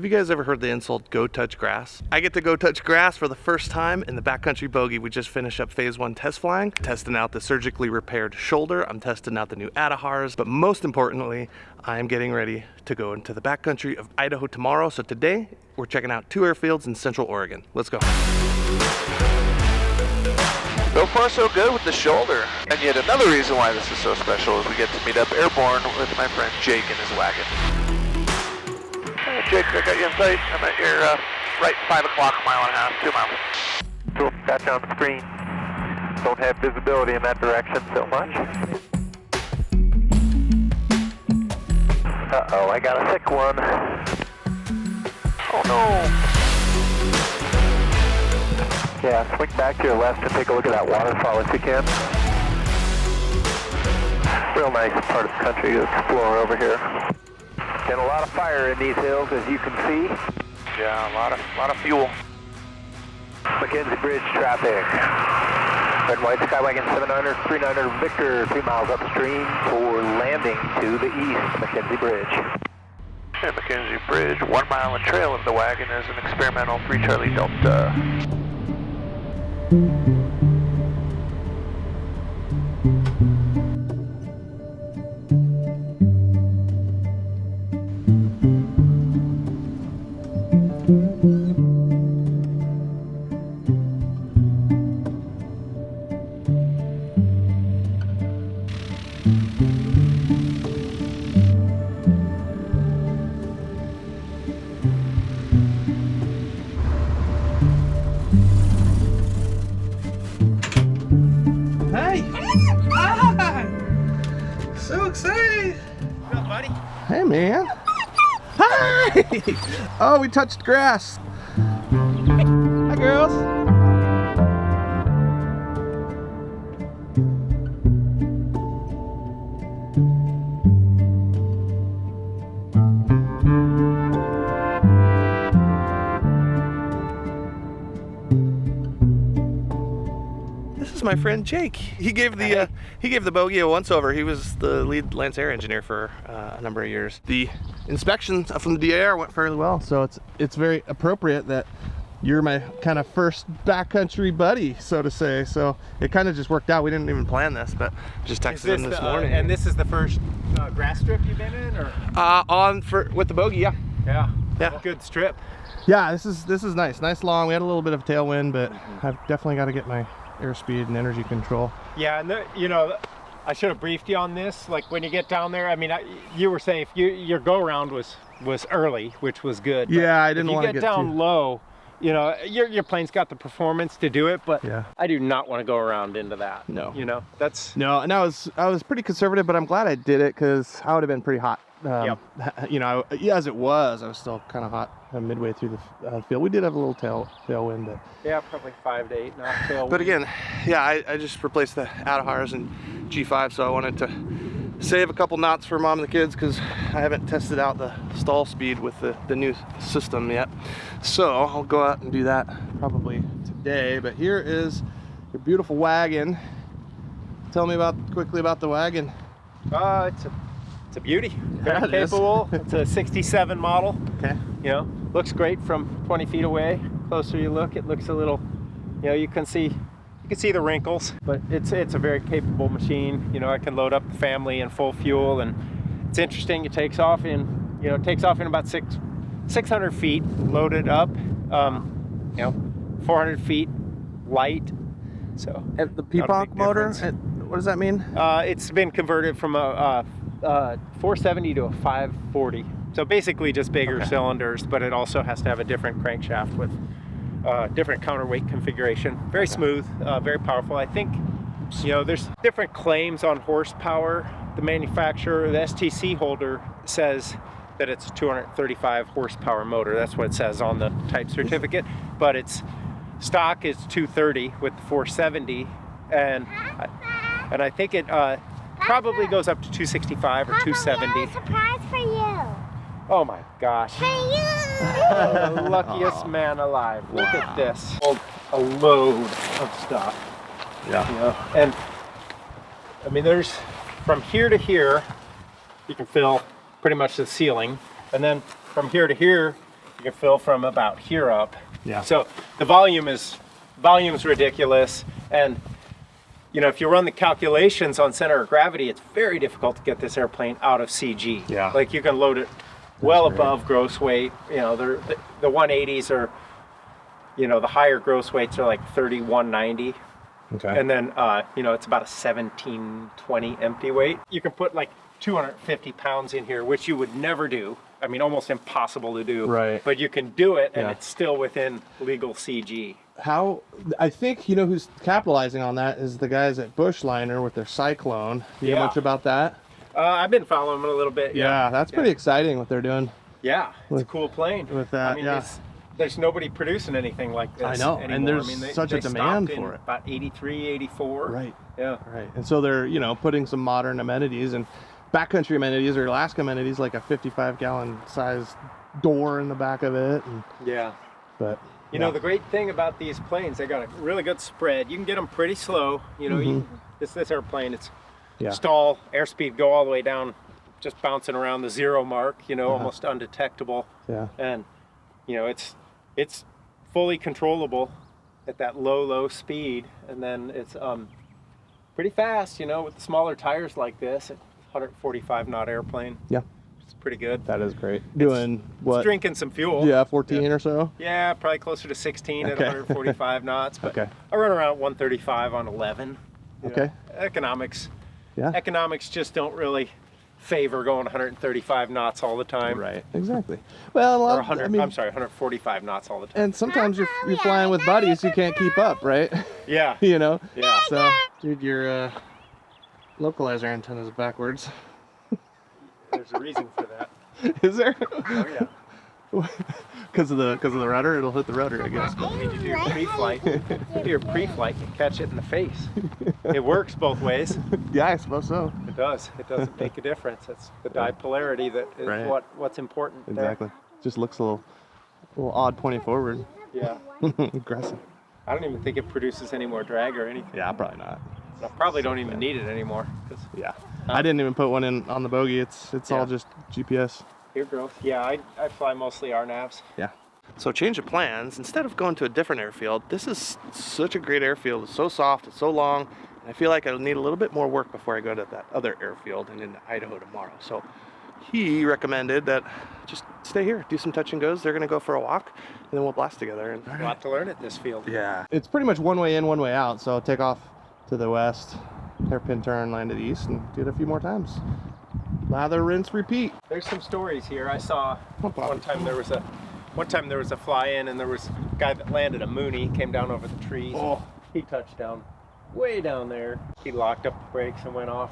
Have you guys ever heard the insult, go touch grass? I get to go touch grass for the first time in the Backcountry Bogey. We just finished up phase 1 test flying, testing out the surgically repaired shoulder. I'm testing out the new Adahars, but most importantly, I am getting ready to go into the backcountry of Idaho tomorrow. So today, we're checking out 2 airfields in Central Oregon. Let's go. So far so good with the shoulder. And yet another reason why this is so special is we get to meet up Airborne with my friend Jake in his wagon. Hey Jake, I got you in sight. I'm at your right 5 o'clock, mile and a half, 2 miles. Cool, got you on the screen. Don't have visibility in that direction so much. Uh-oh, I got a thick one. Oh no! Yeah, swing back to your left and take a look at that waterfall if you can. Real nice part of the country to explore over here. Getting a lot of fire in these hills, as you can see. Yeah, a lot of fuel. McKenzie Bridge traffic. Red and white Skywagon 700, 3900 Victor, 3 miles upstream for landing to the east, McKenzie Bridge. And McKenzie Bridge, 1 mile and trail of the wagon is an experimental 3 Charlie Delta. So excited! What's up, buddy? Hey, man. Hi! Oh, we touched grass. Hi, girls. This is my friend Jake. He gave the bogey a once over. He was the lead Lance Air engineer for a number of years. The inspection from the DAR went fairly well, so it's very appropriate that you're my kind of first backcountry buddy, so to say. So it kind of just worked out. We didn't even plan this, but just texted him this morning. And this is the first grass strip you've been in, or? With the bogey, yeah. Yeah. Good strip. Yeah, this is nice long. We had a little bit of tailwind, but I've definitely got to get my airspeed and energy control. Yeah, and you know, I should have briefed you on this. Like when you get down there, I mean, you were saying if your go around was early, which was good. Yeah, I didn't want to get get down low. You know, your plane's got the performance to do it, but yeah. I do not want to go around into that. No. You know, that's... No, and I was pretty conservative, but I'm glad I did it because I would have been pretty hot. Yep. You know, as it was, I was still kind of hot midway through the field. We did have a little tailwind. But... Yeah, probably 5 to 8 knot tailwind. But again, yeah, I just replaced the Adahars and G5, so I wanted to save a couple knots for mom and the kids because I haven't tested out the stall speed with the new system yet. So I'll go out and do that probably today. But here is your beautiful wagon. Tell me quickly about the wagon. It's a beauty. Very capable. It's a 67 model. Okay. You know, looks great from 20 feet away. Closer you look, it looks a little, you know, you can see the wrinkles, but it's a very capable machine. You know, I can load up the family in full fuel, and it's interesting. It takes off in about 600 feet loaded up. You know, 400 feet light. So and the P.Ponk motor, what does that mean? It's been converted from a 470 to a 540. So basically just bigger cylinders, but it also has to have a different crankshaft with different counterweight configuration. Very smooth, very powerful. I think, you know, there's different claims on horsepower. The manufacturer, the STC holder, says that it's a 235 horsepower motor. That's what it says on the type certificate, but its stock is 230 with the 470, and I think it probably goes up to 265 or 270. I have a surprise for you. Oh my gosh. For you. Oh, the luckiest man alive. Look at this. A load of stuff. Yeah. You know? And I mean, there's from here to here, you can fill pretty much the ceiling. And then from here to here, You can fill from about here up. Yeah. So the volume's ridiculous, and you know, if you run the calculations on center of gravity, it's very difficult to get this airplane out of CG. Yeah. Like you can load it well great. above gross weight. You know, the 180s are, you know, the higher gross weights are like 3190. Okay. And then, you know, it's about a 1720 empty weight. You can put like 250 pounds in here, which you would never do. I mean, almost impossible to do. Right. But you can do it, and Yeah. it's still within legal CG. How, I think, you know, who's capitalizing on that is the guys at Bushliner with their Cyclone. Do you know Yeah. much about that? I've been following them a little bit. Yeah, that's pretty exciting what they're doing Yeah, it's With- a cool plane. with that. I mean, yeah. there's nobody producing anything like this I know, anymore. and there's I mean, such a they demand stopped in for it. about 83, 84. Right. Yeah. Right. And so they're, you know, putting some modern amenities and backcountry amenities or Alaska amenities, like a 55-gallon size door in the back of it. And, Yeah. but You know, the great thing about these planes, they got a really good spread. You can get them pretty slow. You know, this airplane, it's yeah. stall, airspeed go all the way down, just bouncing around the 0 mark, you know, almost undetectable. Yeah. And, you know, it's fully controllable at that low speed. And then it's pretty fast, you know, with the smaller tires like this, at 145 knot airplane. Yeah. It's pretty good. That is great. Doing what? It's drinking some fuel. Yeah, 14 or so. Yeah, probably closer to 16 Okay. at 145 knots. But Okay. I run around 135 on 11. You Okay. know, economics just don't really favor going 135 knots all the time. Right. Exactly. Well, a Or lot, 100, I mean, I'm sorry, 145 knots all the time. and sometimes you're flying with buddies you can't keep up, right? Yeah. You know. Yeah. So, dude, your localizer antenna is backwards. There's a reason for that. Is there? Oh yeah. Because of the rudder, it'll hit the rudder, I guess. You need to do your pre-flight. Do your pre-flight and catch it in the face. It works both ways. Yeah, I suppose so. It does. It does make a difference. It's the dipolarity that is Right. what's important there. Exactly. Just looks a little odd pointing forward. Yeah. Aggressive. I don't even think it produces any more drag or anything. Yeah, probably not. I probably don't even need it anymore. 'Cause Yeah. I didn't even put one in on the bogey. It's Yeah. all just GPS. Ear growth. Yeah, I fly mostly RNAVs. Yeah. So change of plans. Instead of going to a different airfield, this is such a great airfield. It's so soft, it's so long. And I feel like I'll need a little bit more work before I go to that other airfield and into Idaho tomorrow. So he recommended that just stay here, do some touch and goes. They're gonna go for a walk, and then we'll blast together. And A lot to learn at this field. yeah, it's pretty much one way in, one way out. So take off to the west, hairpin turn, land to the east, and do it a few more times. Lather, rinse, repeat. There's some stories here. I saw Oh, Bobby. one time there was a fly-in, and there was a guy that landed a Mooney, came down over the trees. Oh. He touched down way down there. He locked up the brakes and went off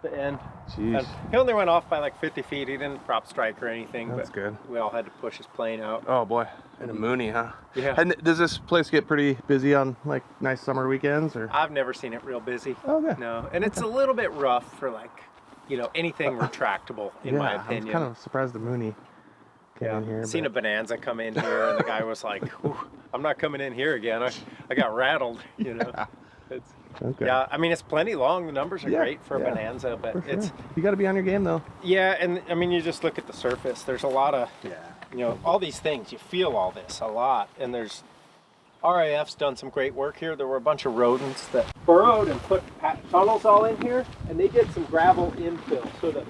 the end. Jeez. And he only went off by like 50 feet. He didn't prop strike or anything. That's but good. We all had to push his plane out. Oh boy, and a Mooney, huh? Yeah. And does this place get pretty busy on like nice summer weekends, or? I've never seen it real busy. Okay. No, and it's a little bit rough for like, you know, anything retractable in my opinion. I'm kind of surprised the Mooney came in here. Seen a but- Bonanza come in here, and the guy was like, "Ooh, I'm not coming in here again. I got rattled," you know. It's, Okay. yeah, I mean, it's plenty long. The numbers are Yeah, great for a yeah, Bonanza, but For sure. it's, You got to be on your game though. yeah, and I mean, you just look at the surface. There's a lot of, Yeah. you know, all these things. You feel all this a lot, and there's RAF's done some great work here. There were a bunch of rodents that burrowed and put tunnels all in here, and they did some gravel infill, so that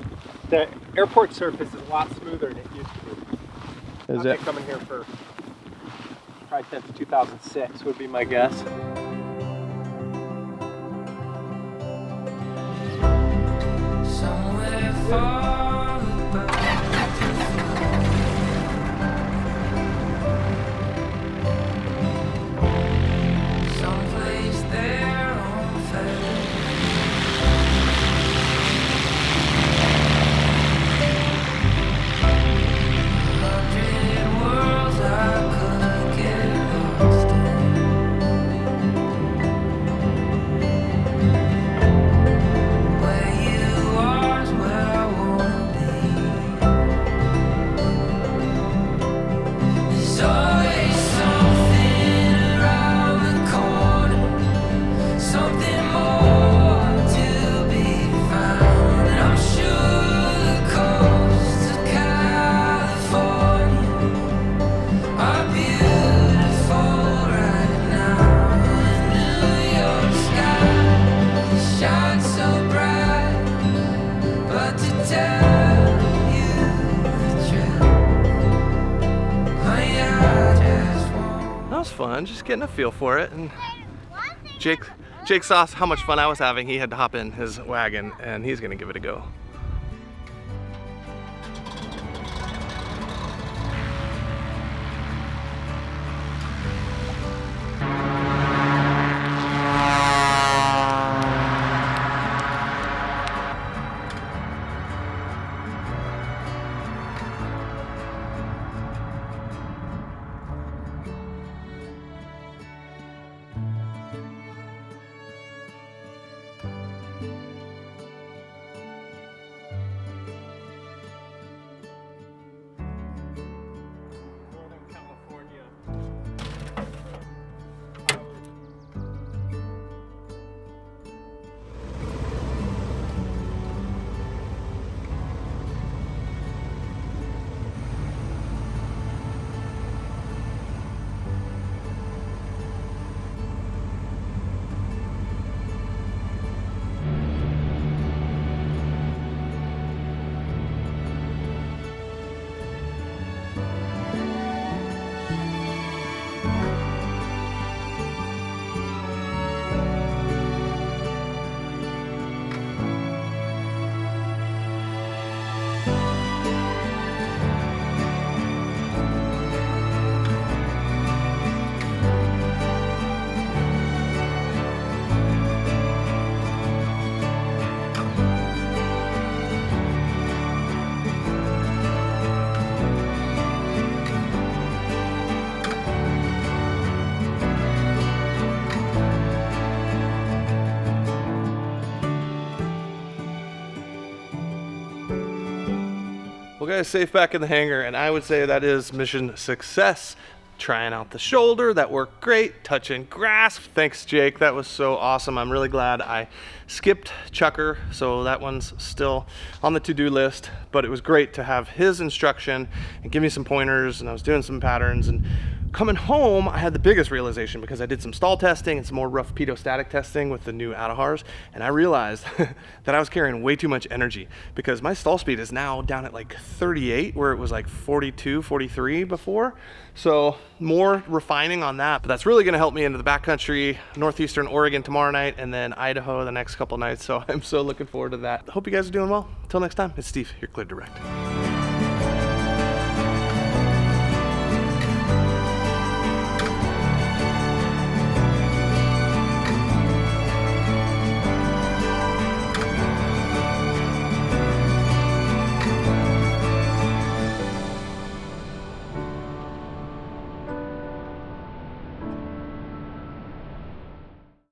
the airport surface is a lot smoother than it used to be. Is I've it? been coming here for probably since 2006 would be my guess. Somewhere far above. Someplace there on fire. Hundred worlds I could get lost in. Where you are is where I want fun, just getting a feel for it. And Jake saw how much fun I was having. He had to hop in his wagon, and he's gonna give it a go. Well guys, safe back in the hangar, and I would say that is mission success. Trying out the shoulder, that worked great. Touch and grasp, thanks Jake, that was so awesome. I'm really glad I skipped chucker, so that one's still on the to-do list, but it was great to have his instruction and give me some pointers, and I was doing some patterns. And coming home, I had the biggest realization because I did some stall testing and some more rough pedostatic testing with the new Idahars, and I realized that I was carrying way too much energy because my stall speed is now down at like 38, where it was like 42, 43 before. So more refining on that, but that's really gonna help me into the backcountry, northeastern Oregon tomorrow night, and then Idaho the next couple nights. So I'm so looking forward to that. Hope you guys are doing well. Until next time, it's Steve, you're cleared direct.